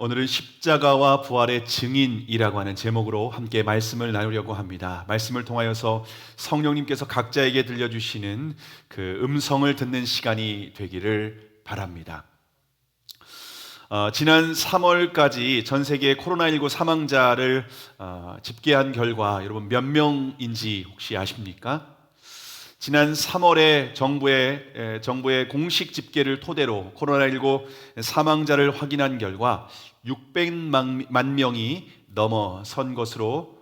오늘은 십자가와 부활의 증인이라고 하는 제목으로 함께 말씀을 나누려고 합니다. 말씀을 통하여서 성령님께서 각자에게 들려주시는 그 음성을 듣는 시간이 되기를 바랍니다. 지난 3월까지 전 세계 코로나19 사망자를 집계한 결과 여러분 몇 명인지 혹시 아십니까? 지난 3월에 정부의 공식 집계를 토대로 코로나19 사망자를 확인한 결과 600만 명이 넘어선 것으로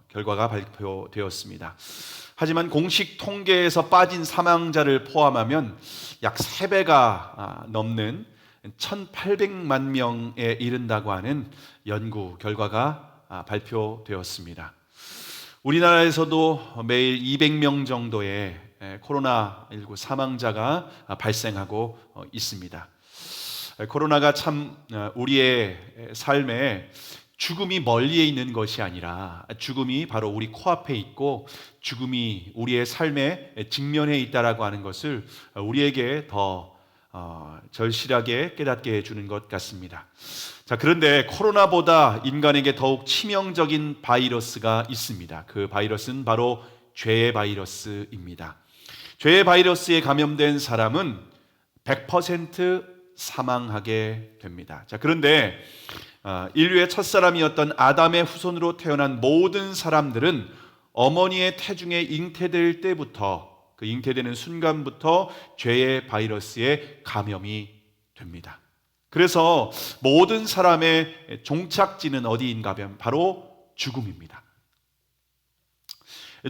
결과가 발표되었습니다. 하지만 공식 통계에서 빠진 사망자를 포함하면 약 3배가 넘는 1,800만 명에 이른다고 하는 연구 결과가 발표되었습니다. 우리나라에서도 매일 200명 정도의 코로나19 사망자가 발생하고 있습니다. 코로나가 참 우리의 삶에 죽음이 멀리에 있는 것이 아니라 죽음이 바로 우리 코앞에 있고 죽음이 우리의 삶에 직면해 있다라고 하는 것을 우리에게 더 절실하게 깨닫게 해주는 것 같습니다. 자, 그런데 코로나보다 인간에게 더욱 치명적인 바이러스가 있습니다. 그 바이러스는 바로 죄의 바이러스입니다. 죄의 바이러스에 감염된 사람은 100% 사망하게 됩니다. 자, 그런데 인류의 첫사람이었던 아담의 후손으로 태어난 모든 사람들은 어머니의 태중에 잉태될 때부터 그 잉태되는 순간부터 죄의 바이러스에 감염이 됩니다. 그래서 모든 사람의 종착지는 어디인가 하면 바로 죽음입니다.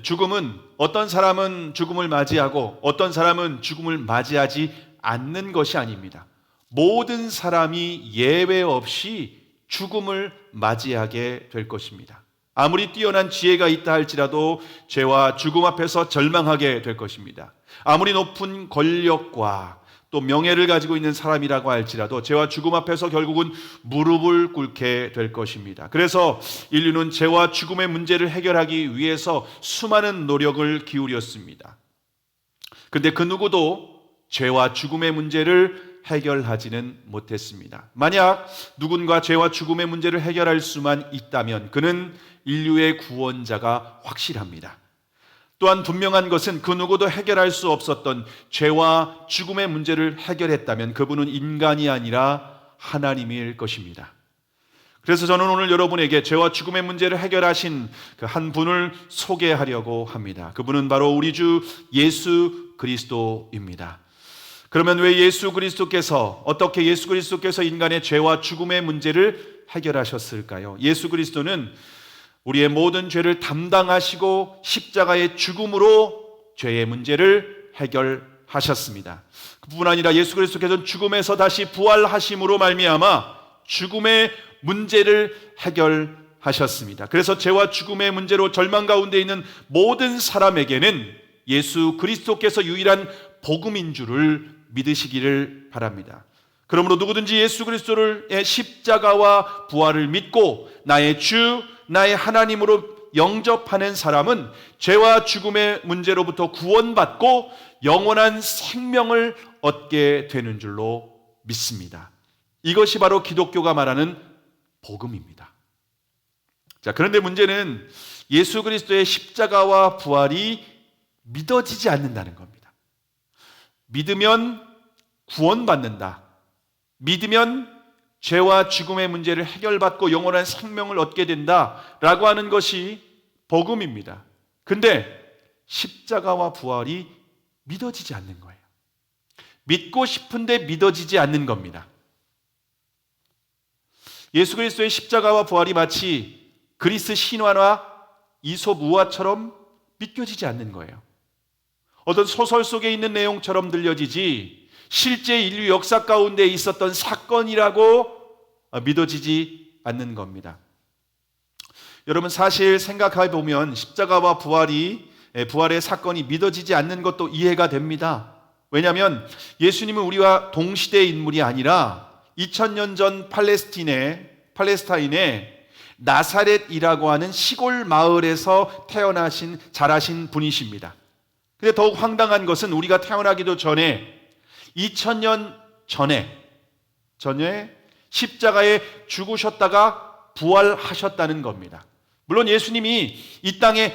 죽음은 어떤 사람은 죽음을 맞이하고 어떤 사람은 죽음을 맞이하지 않는 것이 아닙니다. 모든 사람이 예외 없이 죽음을 맞이하게 될 것입니다. 아무리 뛰어난 지혜가 있다 할지라도 죄와 죽음 앞에서 절망하게 될 것입니다. 아무리 높은 권력과 또 명예를 가지고 있는 사람이라고 할지라도 죄와 죽음 앞에서 결국은 무릎을 꿇게 될 것입니다. 그래서 인류는 죄와 죽음의 문제를 해결하기 위해서 수많은 노력을 기울였습니다. 그런데 그 누구도 죄와 죽음의 문제를 해결하지는 못했습니다. 만약 누군가 죄와 죽음의 문제를 해결할 수만 있다면 그는 인류의 구원자가 확실합니다. 또한 분명한 것은 그 누구도 해결할 수 없었던 죄와 죽음의 문제를 해결했다면 그분은 인간이 아니라 하나님일 것입니다. 그래서 저는 오늘 여러분에게 죄와 죽음의 문제를 해결하신 그 한 분을 소개하려고 합니다. 그분은 바로 우리 주 예수 그리스도입니다. 그러면 왜 어떻게 예수 그리스도께서 인간의 죄와 죽음의 문제를 해결하셨을까요? 예수 그리스도는 우리의 모든 죄를 담당하시고 십자가의 죽음으로 죄의 문제를 해결하셨습니다. 그뿐 아니라 예수 그리스도께서는 죽음에서 다시 부활하심으로 말미암아 죽음의 문제를 해결하셨습니다. 그래서 죄와 죽음의 문제로 절망 가운데 있는 모든 사람에게는 예수 그리스도께서 유일한 복음인 줄을 믿으시기를 바랍니다. 그러므로 누구든지 예수 그리스도의 십자가와 부활을 믿고 나의 주, 나의 하나님으로 영접하는 사람은 죄와 죽음의 문제로부터 구원받고 영원한 생명을 얻게 되는 줄로 믿습니다. 이것이 바로 기독교가 말하는 복음입니다. 자, 그런데 문제는 예수 그리스도의 십자가와 부활이 믿어지지 않는다는 겁니다. 믿으면 구원받는다. 믿으면 죄와 죽음의 문제를 해결받고 영원한 생명을 얻게 된다라고 하는 것이 복음입니다. 근데 십자가와 부활이 믿어지지 않는 거예요. 믿고 싶은데 믿어지지 않는 겁니다. 예수 그리스도의 십자가와 부활이 마치 그리스 신화나 이솝 우화처럼 믿겨지지 않는 거예요. 어떤 소설 속에 있는 내용처럼 들려지지 실제 인류 역사 가운데 있었던 사건이라고 믿어지지 않는 겁니다. 여러분, 사실 생각해 보면 십자가와 부활의 사건이 믿어지지 않는 것도 이해가 됩니다. 왜냐하면 예수님은 우리와 동시대의 인물이 아니라 2000년 전 팔레스타인의 나사렛이라고 하는 시골 마을에서 자라신 분이십니다. 근데 더욱 황당한 것은 우리가 태어나기도 전에 2000년 전에 십자가에 죽으셨다가 부활하셨다는 겁니다. 물론 예수님이 이 땅에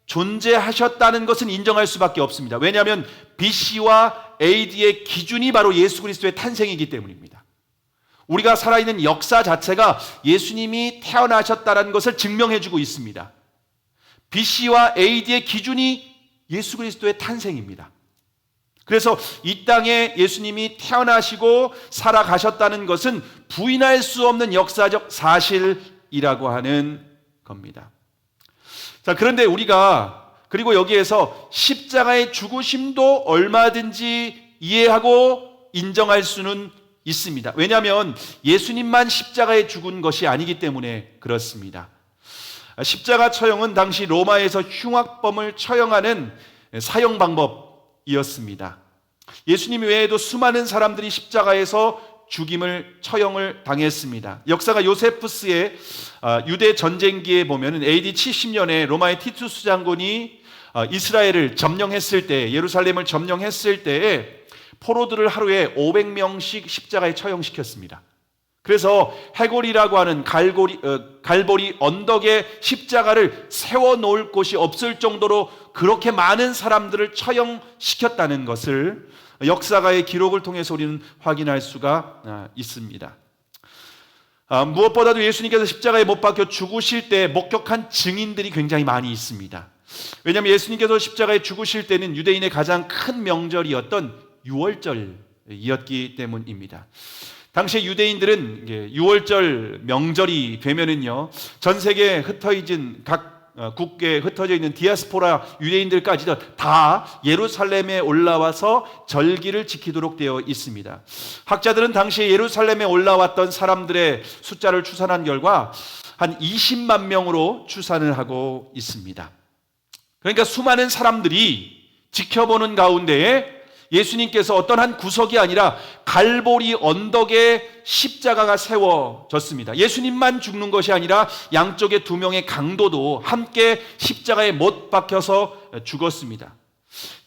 존재하셨다는 것은 인정할 수밖에 없습니다. 왜냐하면 BC와 AD의 기준이 바로 예수 그리스도의 탄생이기 때문입니다. 우리가 살아있는 역사 자체가 예수님이 태어나셨다는 것을 증명해주고 있습니다. BC와 AD의 기준이 예수 그리스도의 탄생입니다. 그래서 이 땅에 예수님이 태어나시고 살아가셨다는 것은 부인할 수 없는 역사적 사실이라고 하는 겁니다. 자, 그런데 우리가 그리고 여기에서 십자가의 죽으심도 얼마든지 이해하고 인정할 수는 있습니다. 왜냐하면 예수님만 십자가에 죽은 것이 아니기 때문에 그렇습니다. 십자가 처형은 당시 로마에서 흉악범을 처형하는 사형 방법이었습니다. 예수님 외에도 수많은 사람들이 십자가에서 죽임을 처형을 당했습니다. 역사가 요세푸스의 유대 전쟁기에 보면 AD 70년에 로마의 티투스 장군이 이스라엘을 점령했을 때, 예루살렘을 점령했을 때에 포로들을 하루에 500명씩 십자가에 처형시켰습니다. 그래서 해골이라고 하는 갈보리 언덕에 십자가를 세워놓을 곳이 없을 정도로 그렇게 많은 사람들을 처형시켰다는 것을 역사가의 기록을 통해서 우리는 확인할 수가 있습니다. 무엇보다도 예수님께서 십자가에 못 박혀 죽으실 때 목격한 증인들이 굉장히 많이 있습니다. 왜냐하면 예수님께서 십자가에 죽으실 때는 유대인의 가장 큰 명절이었던 유월절이었기 때문입니다. 당시 유대인들은 6월절 명절이 되면은요, 전 세계에 흩어진 각 국계에 흩어져 있는 디아스포라 유대인들까지도 다 예루살렘에 올라와서 절기를 지키도록 되어 있습니다. 학자들은 당시 예루살렘에 올라왔던 사람들의 숫자를 추산한 결과 한 20만 명으로 추산을 하고 있습니다. 그러니까 수많은 사람들이 지켜보는 가운데에 예수님께서 어떤 한 구석이 아니라 갈보리 언덕에 십자가가 세워졌습니다. 예수님만 죽는 것이 아니라 양쪽에 두 명의 강도도 함께 십자가에 못 박혀서 죽었습니다.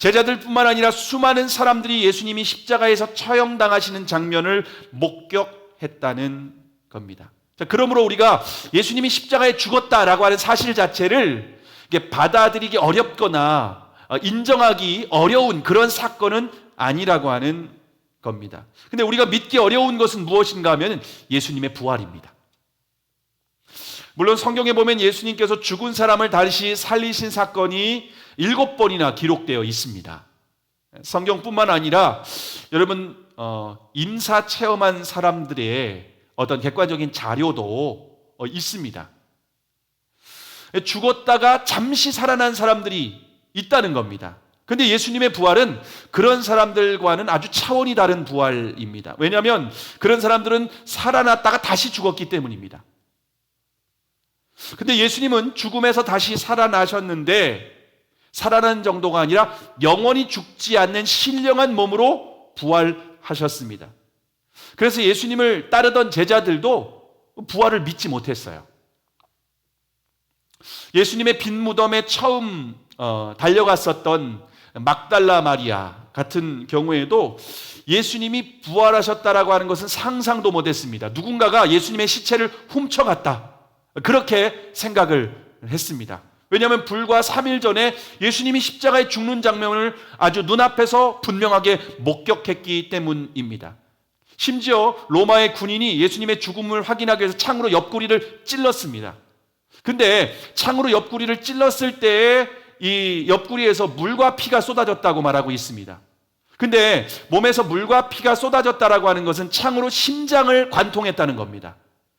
제자들뿐만 아니라 수많은 사람들이 예수님이 십자가에서 처형당하시는 장면을 목격했다는 겁니다. 자, 그러므로 우리가 예수님이 십자가에 죽었다라고 하는 사실 자체를 받아들이기 어렵거나 인정하기 어려운 그런 사건은 아니라고 하는 겁니다. 근데 우리가 믿기 어려운 것은 무엇인가 하면 예수님의 부활입니다. 물론 성경에 보면 예수님께서 죽은 사람을 다시 살리신 사건이 7번이나 기록되어 있습니다. 성경뿐만 아니라 여러분 임사 체험한 사람들의 어떤 객관적인 자료도 있습니다. 죽었다가 잠시 살아난 사람들이 있다는 겁니다. 근데 예수님의 부활은 그런 사람들과는 아주 차원이 다른 부활입니다. 왜냐하면 그런 사람들은 살아났다가 다시 죽었기 때문입니다. 근데 예수님은 죽음에서 다시 살아나셨는데 살아난 정도가 아니라 영원히 죽지 않는 신령한 몸으로 부활하셨습니다. 그래서 예수님을 따르던 제자들도 부활을 믿지 못했어요. 예수님의 빈 무덤에 처음 달려갔었던 막달라 마리아 같은 경우에도 예수님이 부활하셨다라고 하는 것은 상상도 못했습니다. 누군가가 예수님의 시체를 훔쳐갔다, 그렇게 생각을 했습니다. 왜냐하면 불과 3일 전에 예수님이 십자가에 죽는 장면을 아주 눈앞에서 분명하게 목격했기 때문입니다. 심지어 로마의 군인이 예수님의 죽음을 확인하기 위해서 창으로 옆구리를 찔렀습니다. 근데 창으로 옆구리를 찔렀을 때에 이 옆구리에서 물과 피가 쏟아졌다고 말하고 있습니다. 근데 몸에서 물과 피가 쏟아졌다라고 하는 것은 창으로 심장을 관통했다는 겁니다.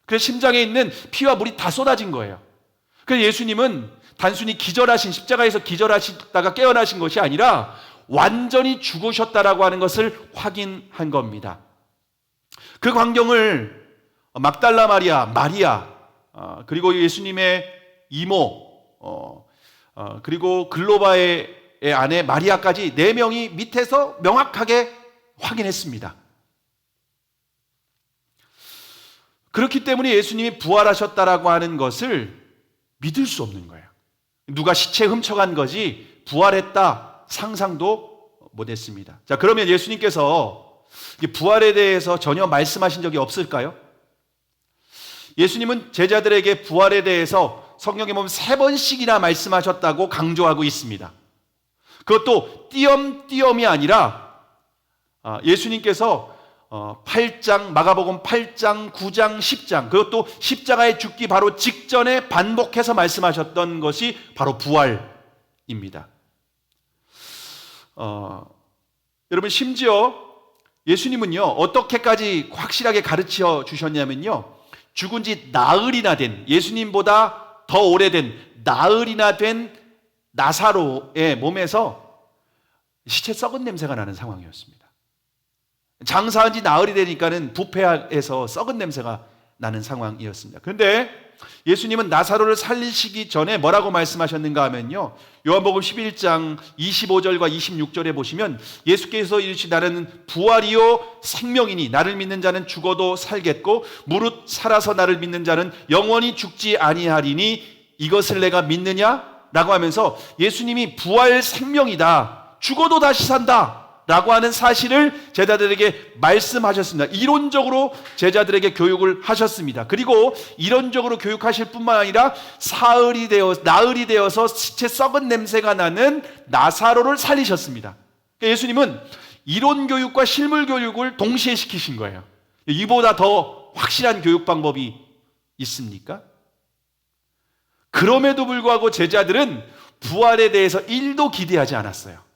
그래서 심장에 있는 피와 물이 다 쏟아진 거예요. 그래서 예수님은 단순히 십자가에서 기절하시다가 깨어나신 것이 아니라 완전히 죽으셨다라고 하는 것을 확인한 겁니다. 그 광경을 막달라 마리아, 그리고 예수님의 이모, 그리고 글로바의 아내 마리아까지 4명이 밑에서 명확하게 확인했습니다. 그렇기 때문에 예수님이 부활하셨다라고 하는 것을 믿을 수 없는 거예요. 누가 시체 훔쳐간 거지 부활했다 상상도 못했습니다. 자, 그러면 예수님께서 부활에 대해서 전혀 말씀하신 적이 없을까요? 예수님은 제자들에게 부활에 대해서 성경에 보면 3번씩이나 말씀하셨다고 강조하고 있습니다. 그것도 띄엄띄엄이 아니라 예수님께서 8장, 마가복음 8장, 9장, 10장, 그것도 십자가에 죽기 바로 직전에 반복해서 말씀하셨던 것이 바로 부활입니다. 여러분, 심지어 예수님은요, 어떻게까지 확실하게 가르쳐 주셨냐면요, 죽은 지 나흘이나 된, 예수님보다 더 오래된 나흘이나 된 나사로의 몸에서 시체 썩은 냄새가 나는 상황이었습니다. 장사한 지 나흘이 되니까는 부패해서 썩은 냄새가 나는 상황이었습니다. 그런데 예수님은 나사로를 살리시기 전에 뭐라고 말씀하셨는가 하면요, 요한복음 11장 25절과 26절에 보시면 예수께서 이르시되 나는 부활이요 생명이니 나를 믿는 자는 죽어도 살겠고 무릇 살아서 나를 믿는 자는 영원히 죽지 아니하리니 이것을 내가 믿느냐? 라고 하면서 예수님이 부활 생명이다, 죽어도 다시 산다 라고 하는 사실을 제자들에게 말씀하셨습니다. 이론적으로 제자들에게 교육을 하셨습니다. 그리고 이론적으로 교육하실 뿐만 아니라 나흘이 되어서 시체 썩은 냄새가 나는 나사로를 살리셨습니다. 그러니까 예수님은 이론 교육과 실물 교육을 동시에 시키신 거예요. 이보다 더 확실한 교육 방법이 있습니까? 그럼에도 불구하고 제자들은 부활에 대해서 1도 기대하지 않았어요.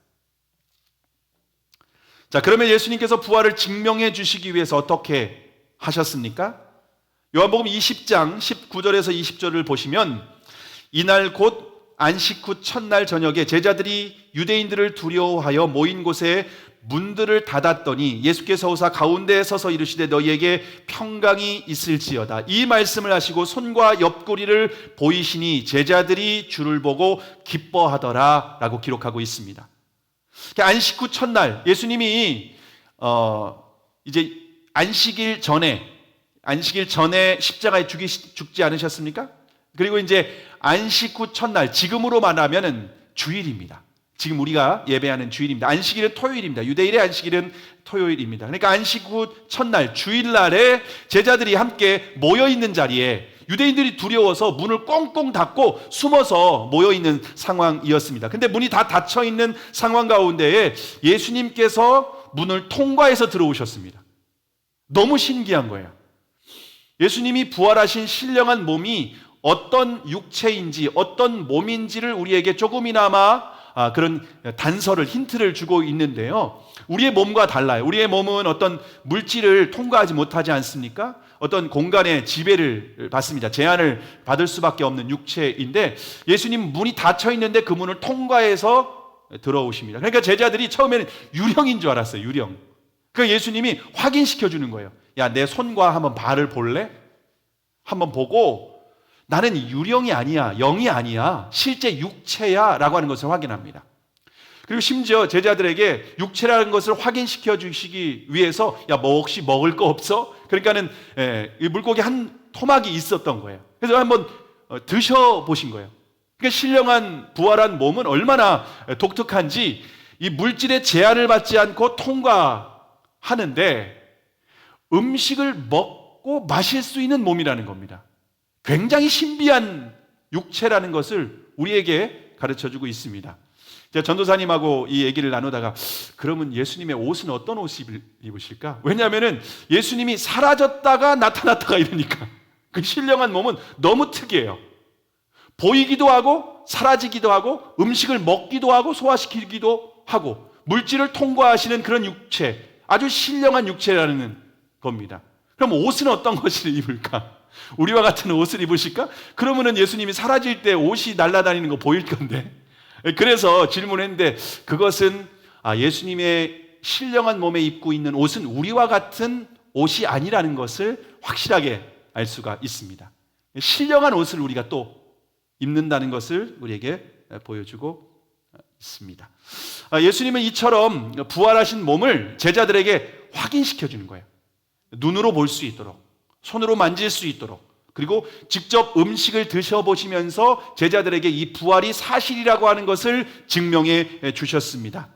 자, 그러면 예수님께서 부활을 증명해 주시기 위해서 어떻게 하셨습니까? 요한복음 20장 19절에서 20절을 보시면 이날 곧 안식 후 첫날 저녁에 제자들이 유대인들을 두려워하여 모인 곳에 문들을 닫았더니 예수께서 오사 가운데에 서서 이르시되 너희에게 평강이 있을지어다. 이 말씀을 하시고 손과 옆구리를 보이시니 제자들이 주를 보고 기뻐하더라 라고 기록하고 있습니다. 안식 후 첫날 예수님이 이제 안식일 전에 십자가에 죽지 않으셨습니까? 그리고 이제 안식 후 첫날, 지금으로 말하면은 주일입니다. 지금 우리가 예배하는 주일입니다. 안식일은 토요일입니다. 유대인의 안식일은 토요일입니다. 그러니까 안식 후 첫날 주일날에 제자들이 함께 모여 있는 자리에 유대인들이 두려워서 문을 꽁꽁 닫고 숨어서 모여 있는 상황이었습니다. 근데 문이 다 닫혀 있는 상황 가운데에 예수님께서 문을 통과해서 들어오셨습니다. 너무 신기한 거예요. 예수님이 부활하신 신령한 몸이 어떤 육체인지 어떤 몸인지를 우리에게 조금이나마 그런 단서를, 힌트를 주고 있는데요, 우리의 몸과 달라요. 우리의 몸은 어떤 물질을 통과하지 못하지 않습니까? 어떤 공간의 지배를 받습니다. 제한을 받을 수밖에 없는 육체인데 예수님 문이 닫혀 있는데 그 문을 통과해서 들어오십니다. 그러니까 제자들이 처음에는 유령인 줄 알았어요. 유령. 그러니까 예수님이 확인시켜 주는 거예요. 야, 내 손과 한번 발을 볼래? 한번 보고 나는 유령이 아니야, 영이 아니야, 실제 육체야 라고 하는 것을 확인합니다. 그리고 심지어 제자들에게 육체라는 것을 확인시켜 주시기 위해서 야, 뭐 혹시 먹을 거 없어? 그러니까는 이 물고기 한 토막이 있었던 거예요. 그래서 한번 드셔보신 거예요. 그러니까 신령한 부활한 몸은 얼마나 독특한지 이 물질의 제한을 받지 않고 통과하는데 음식을 먹고 마실 수 있는 몸이라는 겁니다. 굉장히 신비한 육체라는 것을 우리에게 가르쳐주고 있습니다. 제가 전도사님하고 이 얘기를 나누다가 그러면 예수님의 옷은 어떤 옷을 입으실까? 왜냐하면 예수님이 사라졌다가 나타났다가 이러니까 그 신령한 몸은 너무 특이해요. 보이기도 하고 사라지기도 하고 음식을 먹기도 하고 소화시키기도 하고 물질을 통과하시는 그런 육체, 아주 신령한 육체라는 겁니다. 그럼 옷은 어떤 것을 입을까? 우리와 같은 옷을 입으실까? 그러면은 예수님이 사라질 때 옷이 날아다니는 거 보일 건데. 그래서 질문했는데 그것은 예수님의 신령한 몸에 입고 있는 옷은 우리와 같은 옷이 아니라는 것을 확실하게 알 수가 있습니다. 신령한 옷을 우리가 또 입는다는 것을 우리에게 보여주고 있습니다. 예수님은 이처럼 부활하신 몸을 제자들에게 확인시켜 주는 거예요. 눈으로 볼 수 있도록, 손으로 만질 수 있도록, 그리고 직접 음식을 드셔보시면서 제자들에게 이 부활이 사실이라고 하는 것을 증명해 주셨습니다.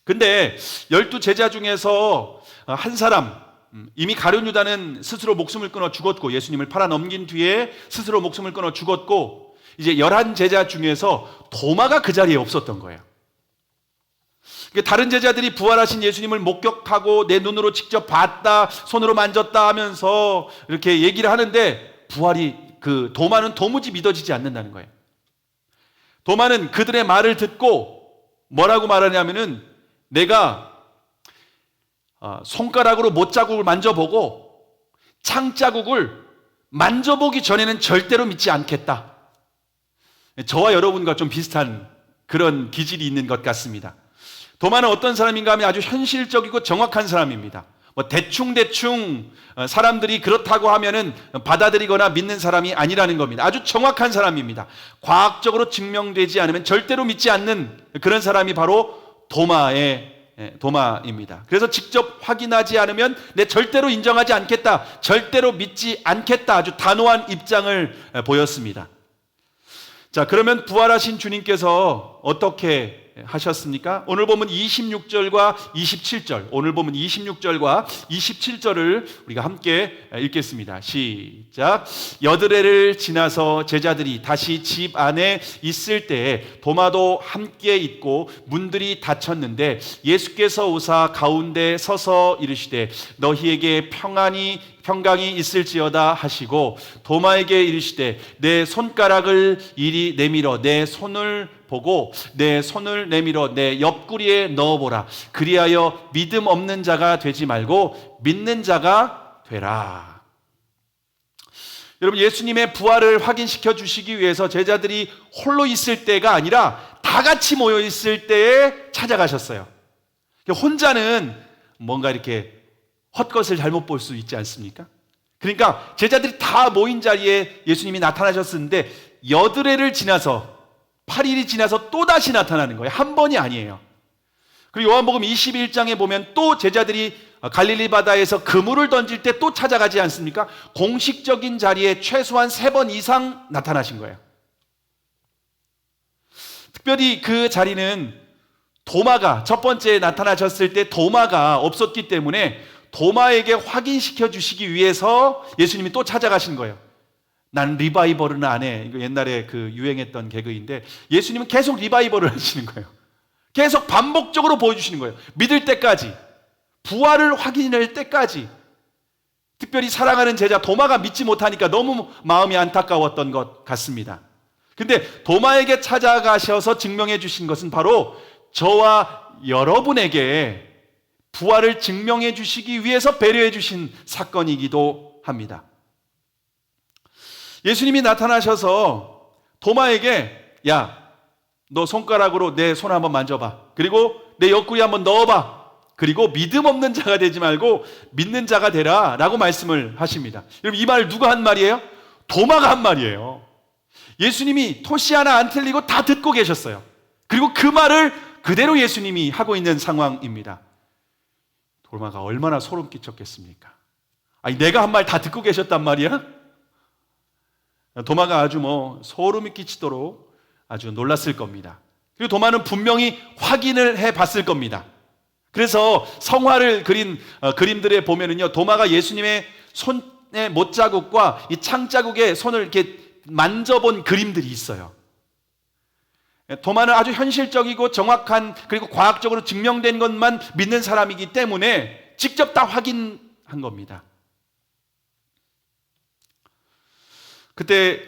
근데 12 제자 중에서 한 사람, 이미 가룟 유다는 스스로 목숨을 끊어 죽었고 예수님을 팔아 넘긴 뒤에 스스로 목숨을 끊어 죽었고 이제 11제자 중에서 도마가 그 자리에 없었던 거예요. 다른 제자들이 부활하신 예수님을 목격하고 내 눈으로 직접 봤다, 손으로 만졌다 하면서 이렇게 얘기를 하는데 그 도마는 도무지 믿어지지 않는다는 거예요. 도마는 그들의 말을 듣고 뭐라고 말하냐면은 내가 손가락으로 못자국을 만져보고 창자국을 만져보기 전에는 절대로 믿지 않겠다. 저와 여러분과 좀 비슷한 그런 기질이 있는 것 같습니다. 도마는 어떤 사람인가 하면 아주 현실적이고 정확한 사람입니다. 대충 사람들이 그렇다고 하면은 받아들이거나 믿는 사람이 아니라는 겁니다. 아주 정확한 사람입니다. 과학적으로 증명되지 않으면 절대로 믿지 않는 그런 사람이 바로 도마입니다. 그래서 직접 확인하지 않으면 내 절대로 인정하지 않겠다, 절대로 믿지 않겠다, 아주 단호한 입장을 보였습니다. 자, 그러면 부활하신 주님께서 어떻게 하셨습니까? 오늘 보면 26절과 27절, 오늘 보면 26절과 27절을 우리가 함께 읽겠습니다. 시작. 여드레를 지나서 제자들이 다시 집 안에 있을 때에 도마도 함께 있고 문들이 닫혔는데 예수께서 오사 가운데 서서 이르시되 너희에게 평강이 있을지어다 하시고 도마에게 이르시되 내 손가락을 이리 내밀어 내 손을 보고 내 손을 내밀어 내 옆구리에 넣어보라. 그리하여 믿음 없는 자가 되지 말고 믿는 자가 되라. 여러분, 예수님의 부활을 확인시켜 주시기 위해서 제자들이 홀로 있을 때가 아니라 다 같이 모여 있을 때에 찾아가셨어요. 혼자는 뭔가 이렇게 헛것을 잘못 볼 수 있지 않습니까? 그러니까 제자들이 다 모인 자리에 예수님이 나타나셨는데 여드레를 지나서 8일이 지나서 또다시 나타나는 거예요. 한 번이 아니에요. 그리고 요한복음 21장에 보면 또 제자들이 갈릴리 바다에서 그물을 던질 때 또 찾아가지 않습니까? 공식적인 자리에 최소한 3번 이상 나타나신 거예요. 특별히 그 자리는 도마가 첫 번째 나타나셨을 때 도마가 없었기 때문에 도마에게 확인시켜 주시기 위해서 예수님이 또 찾아가신 거예요. 난 리바이벌은 안 해. 이거 옛날에 그 유행했던 개그인데 예수님은 계속 리바이벌을 하시는 거예요. 계속 반복적으로 보여주시는 거예요. 믿을 때까지, 부활을 확인할 때까지. 특별히 사랑하는 제자 도마가 믿지 못하니까 너무 마음이 안타까웠던 것 같습니다. 근데 도마에게 찾아가셔서 증명해 주신 것은 바로 저와 여러분에게 부활을 증명해 주시기 위해서 배려해 주신 사건이기도 합니다. 예수님이 나타나셔서 도마에게 야, 너 손가락으로 내 손 한번 만져봐. 그리고 내 옆구리 한번 넣어봐. 그리고 믿음 없는 자가 되지 말고 믿는 자가 되라 라고 말씀을 하십니다. 여러분, 이 말 누가 한 말이에요? 도마가 한 말이에요. 예수님이 토시 하나 안 틀리고 다 듣고 계셨어요. 그리고 그 말을 그대로 예수님이 하고 있는 상황입니다. 도마가 얼마나 소름 끼쳤겠습니까? 아니, 내가 한 말 다 듣고 계셨단 말이야? 도마가 아주 소름이 끼치도록 아주 놀랐을 겁니다. 그리고 도마는 분명히 확인을 해 봤을 겁니다. 그래서 성화를 그린 그림들에 보면은요, 도마가 예수님의 손의 못자국과 이 창자국에 손을 이렇게 만져본 그림들이 있어요. 도마는 아주 현실적이고 정확한, 그리고 과학적으로 증명된 것만 믿는 사람이기 때문에 직접 다 확인한 겁니다. 그때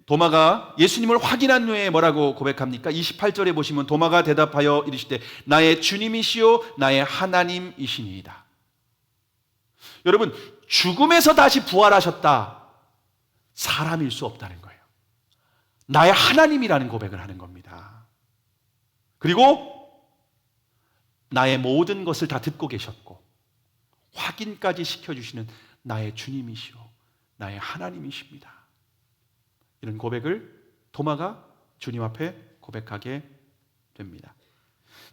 도마가 예수님을 확인한 후에 뭐라고 고백합니까? 28절에 보시면 도마가 대답하여 이르시되 나의 주님이시요 나의 하나님이시니이다. 여러분, 죽음에서 다시 부활하셨다, 사람일 수 없다는 거예요. 나의 하나님이라는 고백을 하는 겁니다. 그리고 나의 모든 것을 다 듣고 계셨고 확인까지 시켜주시는 나의 주님이시요 나의 하나님이십니다. 이런 고백을 도마가 주님 앞에 고백하게 됩니다.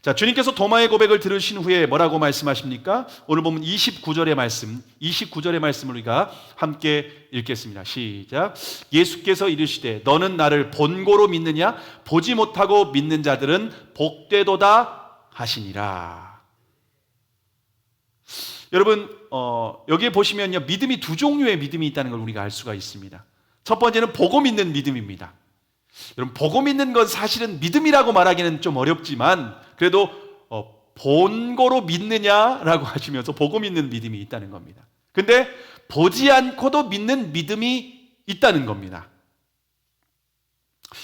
자, 주님께서 도마의 고백을 들으신 후에 뭐라고 말씀하십니까? 오늘 보면 29절의 말씀을 우리가 함께 읽겠습니다. 시작. 예수께서 이르시되 너는 나를 본고로 믿느냐? 보지 못하고 믿는 자들은 복되도다 하시니라. 여러분, 여기에 보시면요, 믿음이 두 종류의 믿음이 있다는 걸 우리가 알 수가 있습니다. 첫 번째는 보고 믿는 믿음입니다. 여러분, 보고 믿는 건 사실은 믿음이라고 말하기는 좀 어렵지만 그래도 본고로 믿느냐라고 하시면서 보고 믿는 믿음이 있다는 겁니다. 근데 보지 않고도 믿는 믿음이 있다는 겁니다.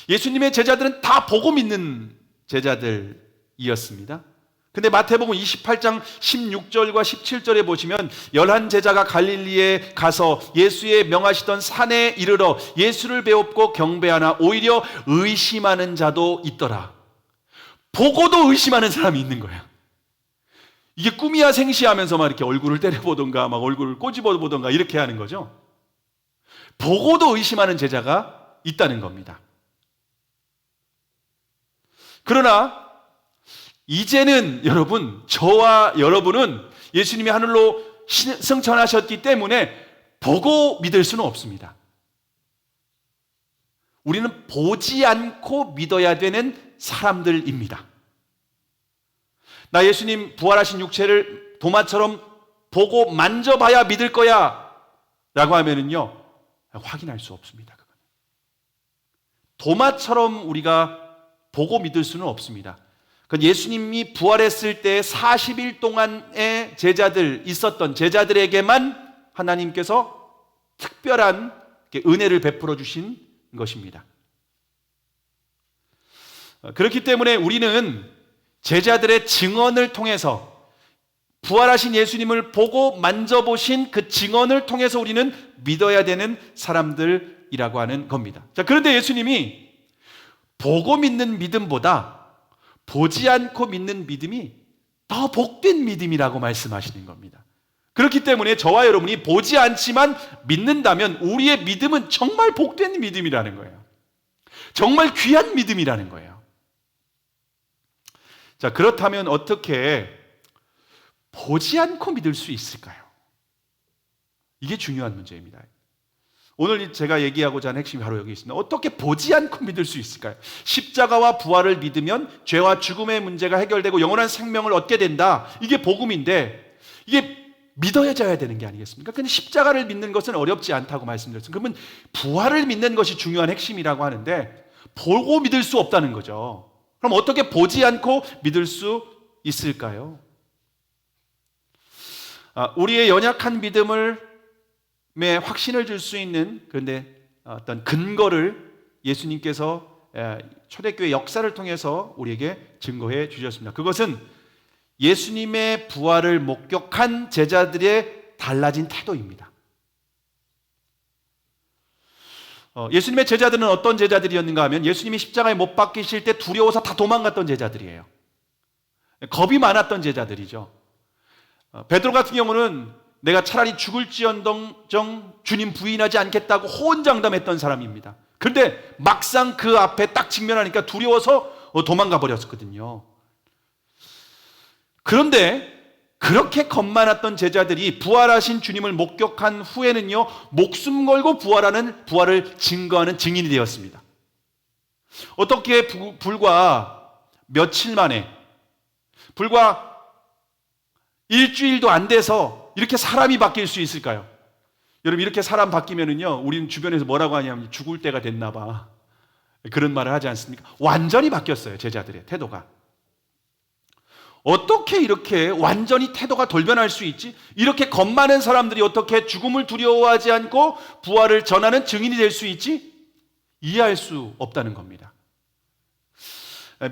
예수님의 제자들은 다 보고 믿는 제자들이었습니다. 근데 마태복음 28장 16절과 17절에 보시면 11제자가 갈릴리에 가서 예수의 명하시던 산에 이르러 예수를 배웁고 경배하나 오히려 의심하는 자도 있더라. 보고도 의심하는 사람이 있는 거예요. 이게 꿈이야 생시하면서 막 이렇게 얼굴을 때려보던가 막 얼굴을 꼬집어보던가 이렇게 하는 거죠. 보고도 의심하는 제자가 있다는 겁니다. 그러나 이제는 여러분, 저와 여러분은 예수님이 하늘로 승천하셨기 때문에 보고 믿을 수는 없습니다. 우리는 보지 않고 믿어야 되는 사람들입니다. 나 예수님 부활하신 육체를 도마처럼 보고 만져봐야 믿을 거야 라고 하면은요, 확인할 수 없습니다. 도마처럼 우리가 보고 믿을 수는 없습니다. 예수님이 부활했을 때 40일 동안의 제자들, 있었던 제자들에게만 하나님께서 특별한 은혜를 베풀어 주신 것입니다. 그렇기 때문에 우리는 제자들의 증언을 통해서 부활하신 예수님을 보고 만져보신 그 증언을 통해서 우리는 믿어야 되는 사람들이라고 하는 겁니다. 자, 그런데 예수님이 보고 믿는 믿음보다 보지 않고 믿는 믿음이 더 복된 믿음이라고 말씀하시는 겁니다. 그렇기 때문에 저와 여러분이 보지 않지만 믿는다면 우리의 믿음은 정말 복된 믿음이라는 거예요. 정말 귀한 믿음이라는 거예요. 자, 그렇다면 어떻게 보지 않고 믿을 수 있을까요? 이게 중요한 문제입니다. 오늘 제가 얘기하고자 하는 핵심이 바로 여기 있습니다. 어떻게 보지 않고 믿을 수 있을까요? 십자가와 부활을 믿으면 죄와 죽음의 문제가 해결되고 영원한 생명을 얻게 된다. 이게 복음인데 이게 믿어야져야 되는 게 아니겠습니까? 근데 십자가를 믿는 것은 어렵지 않다고 말씀드렸습니다. 그러면 부활을 믿는 것이 중요한 핵심이라고 하는데 보고 믿을 수 없다는 거죠. 그럼 어떻게 보지 않고 믿을 수 있을까요? 우리의 연약한 믿음을 확신을 줄 수 있는 그런데 어떤 근거를 예수님께서 초대교회 역사를 통해서 우리에게 증거해 주셨습니다. 그것은 예수님의 부활을 목격한 제자들의 달라진 태도입니다. 예수님의 제자들은 어떤 제자들이었는가 하면 예수님이 십자가에 못 박히실 때 두려워서 다 도망갔던 제자들이에요. 겁이 많았던 제자들이죠. 베드로 같은 경우는 내가 차라리 죽을지언정 주님 부인하지 않겠다고 호언장담했던 사람입니다. 그런데 막상 그 앞에 딱 직면하니까 두려워서 도망가 버렸거든요. 그런데 그렇게 겁 많았던 제자들이 부활하신 주님을 목격한 후에는요, 목숨 걸고 부활을 증거하는 증인이 되었습니다. 어떻게 불과 며칠 만에, 불과 일주일도 안 돼서 이렇게 사람이 바뀔 수 있을까요? 여러분, 이렇게 사람 바뀌면은요, 우리는 주변에서 뭐라고 하냐면 죽을 때가 됐나 봐. 그런 말을 하지 않습니까? 완전히 바뀌었어요, 제자들의 태도가. 어떻게 이렇게 완전히 태도가 돌변할 수 있지? 이렇게 겁 많은 사람들이 어떻게 죽음을 두려워하지 않고 부활을 전하는 증인이 될 수 있지? 이해할 수 없다는 겁니다.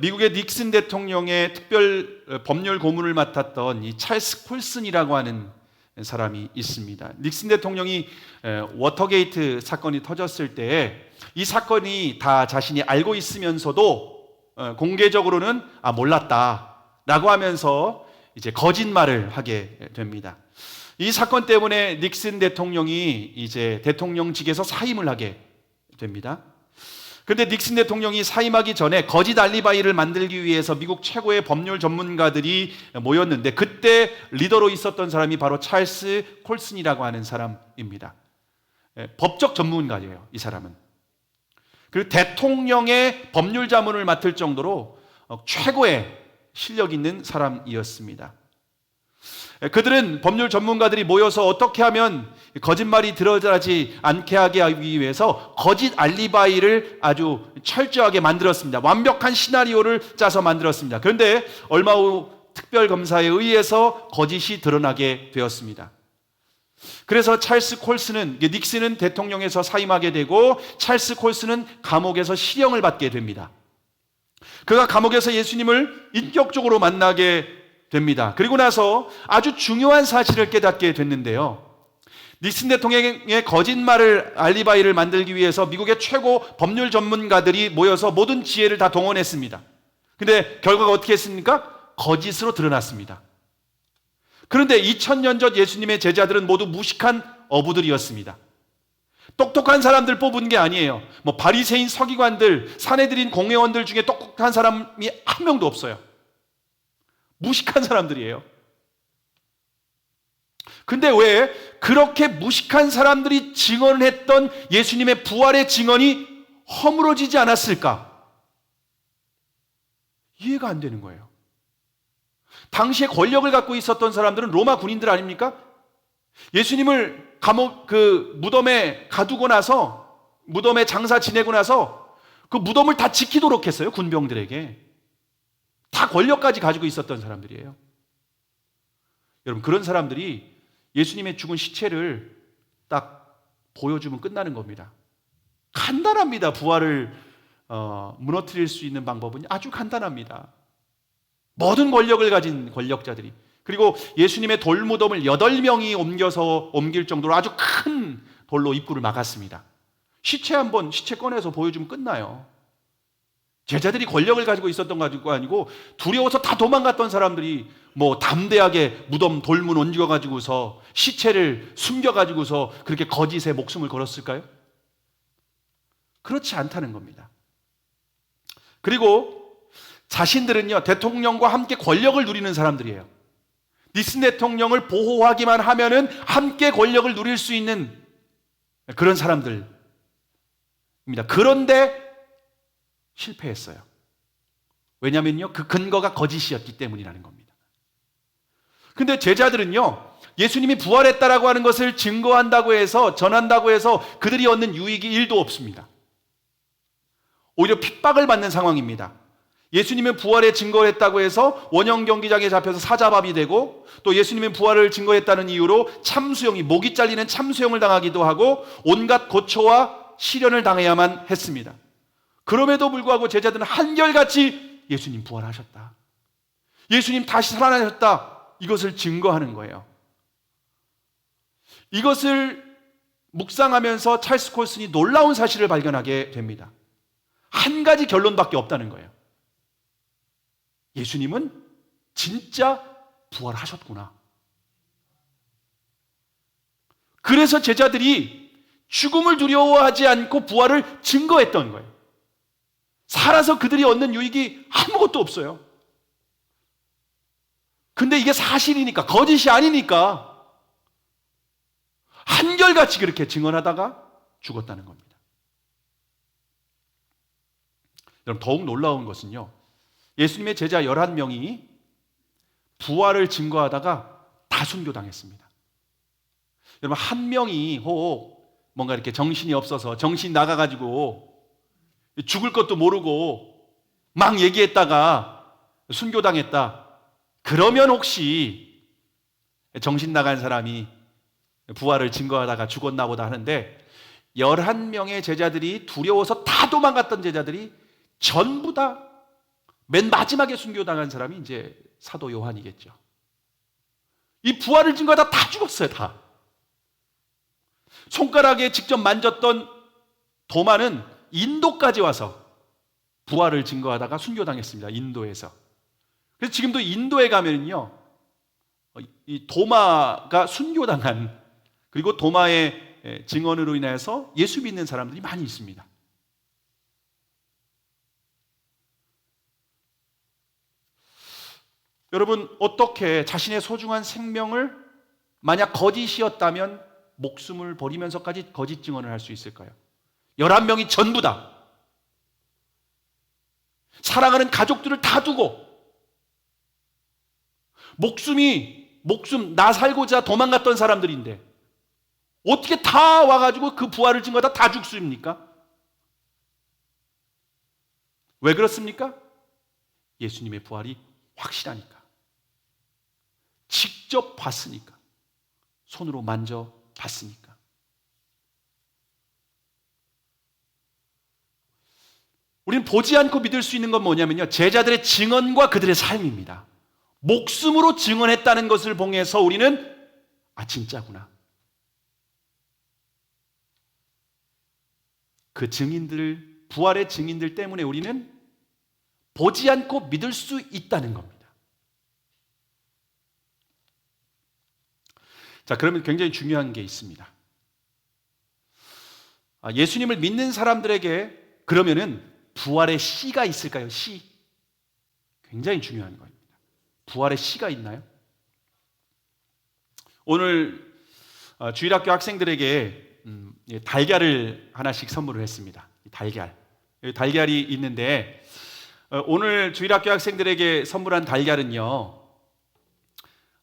미국의 닉슨 대통령의 특별 법률 고문을 맡았던 이 찰스 콜슨이라고 하는 사람이 있습니다. 닉슨 대통령이 워터게이트 사건이 터졌을 때 이 사건이 다 자신이 알고 있으면서도 공개적으로는 몰랐다라고 하면서 이제 거짓말을 하게 됩니다. 이 사건 때문에 닉슨 대통령이 이제 대통령직에서 사임을 하게 됩니다. 그런데 닉슨 대통령이 사임하기 전에 거짓 알리바이를 만들기 위해서 미국 최고의 법률 전문가들이 모였는데 그때 리더로 있었던 사람이 바로 찰스 콜슨이라고 하는 사람입니다. 법적 전문가예요, 이 사람은. 그리고 대통령의 법률 자문을 맡을 정도로 최고의 실력 있는 사람이었습니다. 그들은 법률 전문가들이 모여서 어떻게 하면 거짓말이 드러나지 않게 하기 위해서 거짓 알리바이를 아주 철저하게 만들었습니다. 완벽한 시나리오를 짜서 만들었습니다. 그런데 얼마 후 특별검사에 의해서 거짓이 드러나게 되었습니다. 그래서 찰스 콜스는, 닉슨은 대통령에서 사임하게 되고 찰스 콜스는 감옥에서 실형을 받게 됩니다. 그가 감옥에서 예수님을 인격적으로 만나게 됩니다. 그리고 나서 아주 중요한 사실을 깨닫게 됐는데요. 닉슨 대통령의 거짓말을 알리바이를 만들기 위해서 미국의 최고 법률 전문가들이 모여서 모든 지혜를 다 동원했습니다. 근데 결과가 어떻게 했습니까? 거짓으로 드러났습니다. 그런데 2000년 전 예수님의 제자들은 모두 무식한 어부들이었습니다. 똑똑한 사람들 뽑은 게 아니에요. 바리새인 서기관들, 사내들인 공회원들 중에 똑똑한 사람이 한 명도 없어요. 무식한 사람들이에요. 근데 왜 그렇게 무식한 사람들이 증언을 했던 예수님의 부활의 증언이 허물어지지 않았을까? 이해가 안 되는 거예요. 당시에 권력을 갖고 있었던 사람들은 로마 군인들 아닙니까? 예수님을 무덤에 가두고 나서, 무덤에 장사 지내고 나서 그 무덤을 다 지키도록 했어요. 군병들에게. 다 권력까지 가지고 있었던 사람들이에요. 여러분, 그런 사람들이 예수님의 죽은 시체를 딱 보여주면 끝나는 겁니다. 간단합니다. 부활을 무너뜨릴 수 있는 방법은 아주 간단합니다. 모든 권력을 가진 권력자들이, 그리고 예수님의 돌무덤을 8명이 옮길 정도로 아주 큰 돌로 입구를 막았습니다. 시체 꺼내서 보여주면 끝나요. 제자들이 권력을 가지고 있었던 거 아니고 두려워서 다 도망갔던 사람들이 담대하게 무덤 돌문 옮겨가지고서 시체를 숨겨가지고서 그렇게 거짓에 목숨을 걸었을까요? 그렇지 않다는 겁니다. 그리고 자신들은요, 대통령과 함께 권력을 누리는 사람들이에요. 닉슨 대통령을 보호하기만 하면은 함께 권력을 누릴 수 있는 그런 사람들입니다. 그런데 실패했어요. 왜냐면요, 그 근거가 거짓이었기 때문이라는 겁니다. 근데 제자들은요, 예수님이 부활했다라고 하는 것을 증거한다고 해서, 전한다고 해서 그들이 얻는 유익이 1도 없습니다. 오히려 핍박을 받는 상황입니다. 예수님은 부활에 증거했다고 해서 원형 경기장에 잡혀서 사자밥이 되고, 또 예수님은 부활을 증거했다는 이유로 참수형이, 목이 잘리는 참수형을 당하기도 하고 온갖 고초와 시련을 당해야만 했습니다. 그럼에도 불구하고 제자들은 한결같이 예수님 부활하셨다, 예수님 다시 살아나셨다, 이것을 증거하는 거예요. 이것을 묵상하면서 찰스 콜슨이 놀라운 사실을 발견하게 됩니다. 한 가지 결론밖에 없다는 거예요. 예수님은 진짜 부활하셨구나. 그래서 제자들이 죽음을 두려워하지 않고 부활을 증거했던 거예요. 살아서 그들이 얻는 유익이 아무것도 없어요. 근데 이게 사실이니까, 거짓이 아니니까 한결같이 그렇게 증언하다가 죽었다는 겁니다. 여러분, 더욱 놀라운 것은요, 예수님의 제자 11명이 부활을 증거하다가 다 순교당했습니다. 여러분, 한 명이 혹 뭔가 이렇게 정신이 없어서 정신 나가가지고 죽을 것도 모르고 막 얘기했다가 순교당했다, 그러면 혹시 정신 나간 사람이 부활을 증거하다가 죽었나 보다 하는데, 11명의 제자들이 두려워서 다 도망갔던 제자들이 전부 다 맨 마지막에 순교당한 사람이 이제 사도 요한이겠죠. 이 부활을 증거하다 다 죽었어요. 다. 손가락에 직접 만졌던 도마는 인도까지 와서 부활을 증거하다가 순교당했습니다. 인도에서. 그래서 지금도 인도에 가면은요, 이 도마가 순교당한, 그리고 도마의 증언으로 인해서 예수 믿는 사람들이 많이 있습니다. 여러분, 어떻게 자신의 소중한 생명을 만약 거짓이었다면 목숨을 버리면서까지 거짓 증언을 할 수 있을까요? 11명이 전부 다 사랑하는 가족들을 다 두고 목숨이 목숨 나 살고자 도망갔던 사람들인데 어떻게 다 와가지고 그 부활을 증거하다 다 죽습니까? 왜 그렇습니까? 예수님의 부활이 확실하니까, 직접 봤으니까, 손으로 만져 봤으니까. 우리는 보지 않고 믿을 수 있는 건 뭐냐면요, 제자들의 증언과 그들의 삶입니다. 목숨으로 증언했다는 것을 봉해서 우리는 진짜구나. 그 증인들, 부활의 증인들 때문에 우리는 보지 않고 믿을 수 있다는 겁니다. 자, 그러면 굉장히 중요한 게 있습니다. 예수님을 믿는 사람들에게 그러면은 부활의 씨가 있을까요? 씨. 굉장히 중요한 겁니다. 부활의 씨가 있나요? 오늘 주일학교 학생들에게 달걀을 하나씩 선물을 했습니다. 달걀이 있는데 오늘 주일학교 학생들에게 선물한 달걀은요,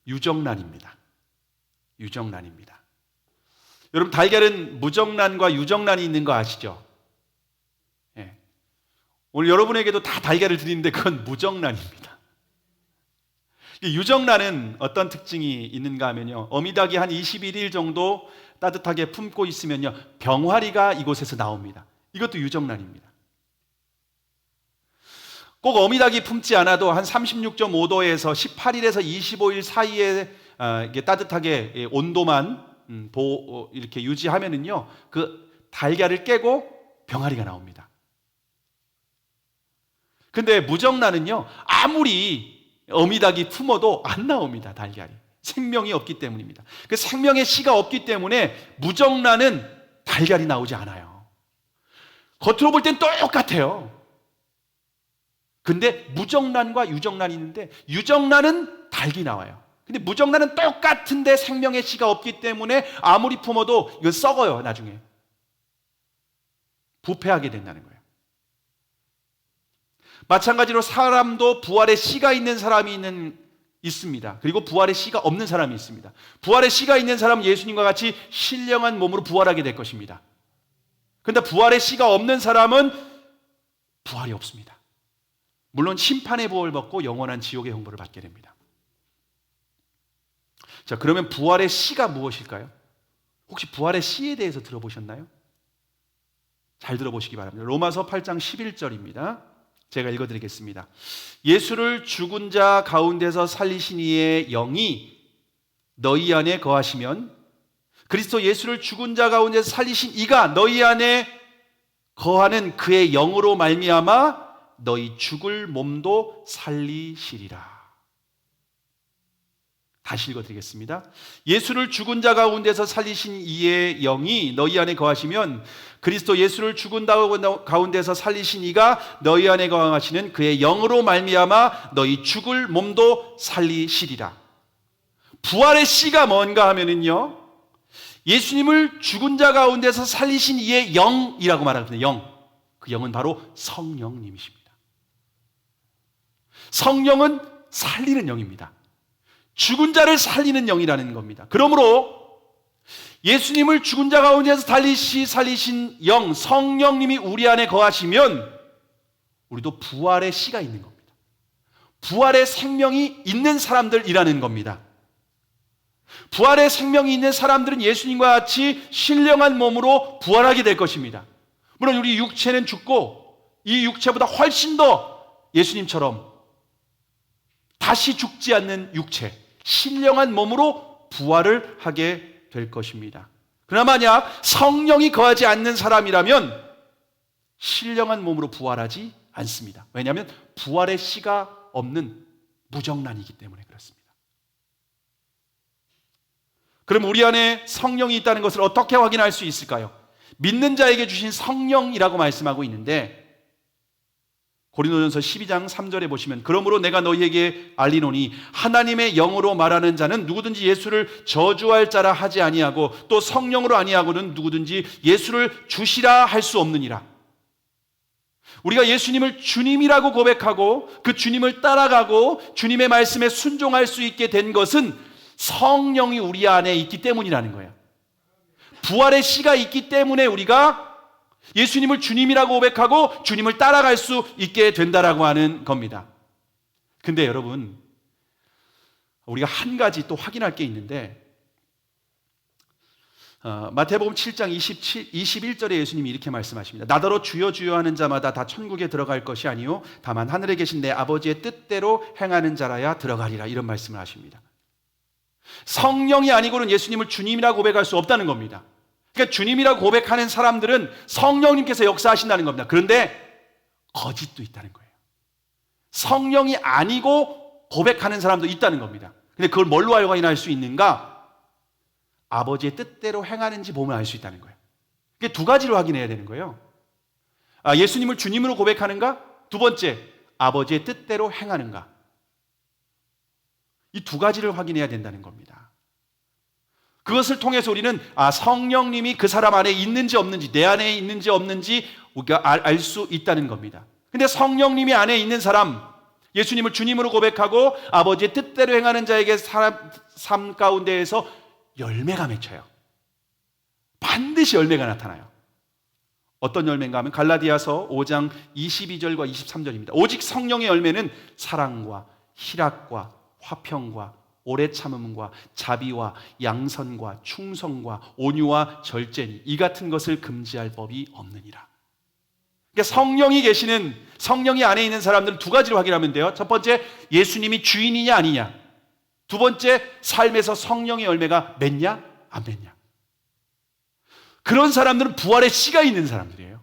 유정란입니다. 여러분, 달걀은 무정란과 유정란이 있는 거 아시죠? 네. 오늘 여러분에게도 다 달걀을 드리는데 그건 무정란입니다. 유정란은 어떤 특징이 있는가 하면요, 어미닭이 한 21일 정도 따뜻하게 품고 있으면요, 병화리가 이곳에서 나옵니다. 이것도 유정란입니다. 꼭 어미닭이 품지 않아도 한 36.5도에서 18일에서 25일 사이에 이게 따뜻하게 온도만 이렇게 유지하면은요, 그 달걀을 깨고 병아리가 나옵니다. 근데 무정란은요, 아무리 어미닭이 품어도 안 나옵니다. 달걀이 생명이 없기 때문입니다. 그 생명의 씨가 없기 때문에 무정란은 달걀이 나오지 않아요. 겉으로 볼 땐 똑같아요. 근데 무정란과 유정란이 있는데 유정란은 달기 나와요. 근데 무정란은 똑같은데 생명의 씨가 없기 때문에 아무리 품어도 이거 썩어요. 나중에 부패하게 된다는 거예요. 마찬가지로 사람도 부활의 씨가 있는 사람이 있습니다. 그리고 부활의 씨가 없는 사람이 있습니다. 부활의 씨가 있는 사람은 예수님과 같이 신령한 몸으로 부활하게 될 것입니다. 그런데 부활의 씨가 없는 사람은 부활이 없습니다. 물론 심판의 보호를 받고 영원한 지옥의 형벌을 받게 됩니다. 자, 그러면 부활의 씨가 무엇일까요? 혹시 부활의 씨에 대해서 들어보셨나요? 잘 들어보시기 바랍니다. 로마서 8장 11절입니다. 제가 읽어드리겠습니다. 예수를 죽은 자 가운데서 살리신 이의 영이 너희 안에 거하시면, 그리스도 예수를 죽은 자 가운데서 살리신 이가 너희 안에 거하는 그의 영으로 말미암아 너희 죽을 몸도 살리시리라. 다시 읽어드리겠습니다. 예수를 죽은 자 가운데서 살리신 이의 영이 너희 안에 거하시면, 그리스도 예수를 죽은 자 가운데서 살리신 이가 너희 안에 거하시는 그의 영으로 말미암아 너희 죽을 몸도 살리시리라. 부활의 씨가 뭔가 하면은요, 예수님을 죽은 자 가운데서 살리신 이의 영이라고 말합니다. 영. 그 영은 바로 성령님이십니다. 성령은 살리는 영입니다. 죽은 자를 살리는 영이라는 겁니다. 그러므로 예수님을 죽은 자 가운데서 살리신 영, 성령님이 우리 안에 거하시면 우리도 부활의 씨가 있는 겁니다. 부활의 생명이 있는 사람들이라는 겁니다. 부활의 생명이 있는 사람들은 예수님과 같이 신령한 몸으로 부활하게 될 것입니다. 물론 우리 육체는 죽고 이 육체보다 훨씬 더 예수님처럼 다시 죽지 않는 육체, 신령한 몸으로 부활을 하게 될 것입니다. 그러나 만약 성령이 거하지 않는 사람이라면 신령한 몸으로 부활하지 않습니다. 왜냐하면 부활의 씨가 없는 무정란이기 때문에 그렇습니다. 그럼 우리 안에 성령이 있다는 것을 어떻게 확인할 수 있을까요? 믿는 자에게 주신 성령이라고 말씀하고 있는데, 고린도전서 12장 3절에 보시면, 그러므로 내가 너희에게 알리노니 하나님의 영으로 말하는 자는 누구든지 예수를 저주할 자라 하지 아니하고 또 성령으로 아니하고는 누구든지 예수를 주시라 할 수 없느니라. 우리가 예수님을 주님이라고 고백하고 그 주님을 따라가고 주님의 말씀에 순종할 수 있게 된 것은 성령이 우리 안에 있기 때문이라는 거예요. 부활의 씨가 있기 때문에 우리가 예수님을 주님이라고 고백하고 주님을 따라갈 수 있게 된다라고 하는 겁니다. 근데 여러분, 우리가 한 가지 또 확인할 게 있는데, 마태복음 7장 21절에 예수님이 이렇게 말씀하십니다. 나더러 주여 주여 하는 자마다 다 천국에 들어갈 것이 아니요 다만 하늘에 계신 내 아버지의 뜻대로 행하는 자라야 들어가리라. 이런 말씀을 하십니다. 성령이 아니고는 예수님을 주님이라고 고백할 수 없다는 겁니다. 그러니까 주님이라고 고백하는 사람들은 성령님께서 역사하신다는 겁니다. 그런데 거짓도 있다는 거예요. 성령이 아니고 고백하는 사람도 있다는 겁니다. 근데 그걸 뭘로 확인할 수 있는가? 아버지의 뜻대로 행하는지 보면 알 수 있다는 거예요. 그게 두 가지를 확인해야 되는 거예요. 예수님을 주님으로 고백하는가? 두 번째, 아버지의 뜻대로 행하는가? 이 두 가지를 확인해야 된다는 겁니다. 그것을 통해서 우리는 성령님이 그 사람 안에 있는지 없는지, 내 안에 있는지 없는지 우리가 알 수 있다는 겁니다. 근데 성령님이 안에 있는 사람, 예수님을 주님으로 고백하고 아버지의 뜻대로 행하는 자에게 삶 가운데에서 열매가 맺혀요. 반드시 열매가 나타나요. 어떤 열매인가 하면 갈라디아서 5장 22절과 23절입니다. 오직 성령의 열매는 사랑과 희락과 화평과 오래 참음과 자비와 양선과 충성과 온유와 절제니 이 같은 것을 금지할 법이 없느니라. 그러니까 성령이 안에 있는 사람들은 두 가지를 확인하면 돼요. 첫 번째, 예수님이 주인이냐 아니냐. 두 번째, 삶에서 성령의 열매가 맺냐 안 맺냐. 그런 사람들은 부활의 씨가 있는 사람들이에요.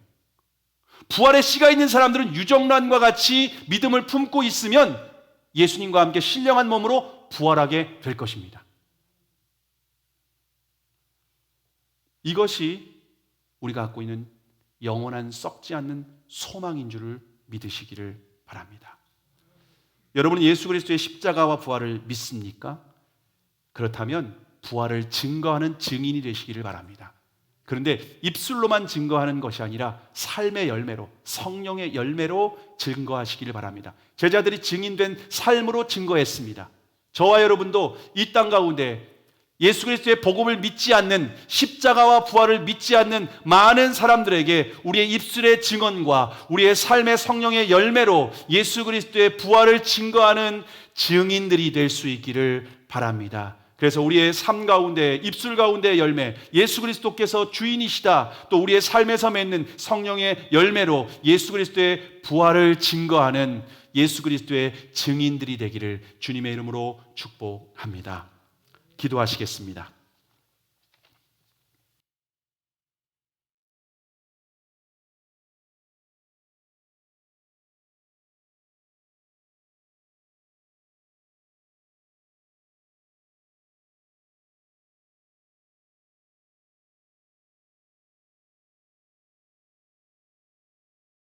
부활의 씨가 있는 사람들은 유정란과 같이 믿음을 품고 있으면 예수님과 함께 신령한 몸으로 부활하게 될 것입니다. 이것이 우리가 갖고 있는 영원한 썩지 않는 소망인 줄을 믿으시기를 바랍니다. 여러분은 예수 그리스도의 십자가와 부활을 믿습니까? 그렇다면 부활을 증거하는 증인이 되시기를 바랍니다. 그런데 입술로만 증거하는 것이 아니라 삶의 열매로, 성령의 열매로 증거하시기를 바랍니다. 제자들이 증인된 삶으로 증거했습니다. 저와 여러분도 이 땅 가운데 예수 그리스도의 복음을 믿지 않는, 십자가와 부활을 믿지 않는 많은 사람들에게 우리의 입술의 증언과 우리의 삶의 성령의 열매로 예수 그리스도의 부활을 증거하는 증인들이 될 수 있기를 바랍니다. 그래서 우리의 삶 가운데, 입술 가운데의 열매, 예수 그리스도께서 주인이시다, 또 우리의 삶에서 맺는 성령의 열매로 예수 그리스도의 부활을 증거하는 예수 그리스도의 증인들이 되기를 주님의 이름으로 축복합니다. 기도하시겠습니다.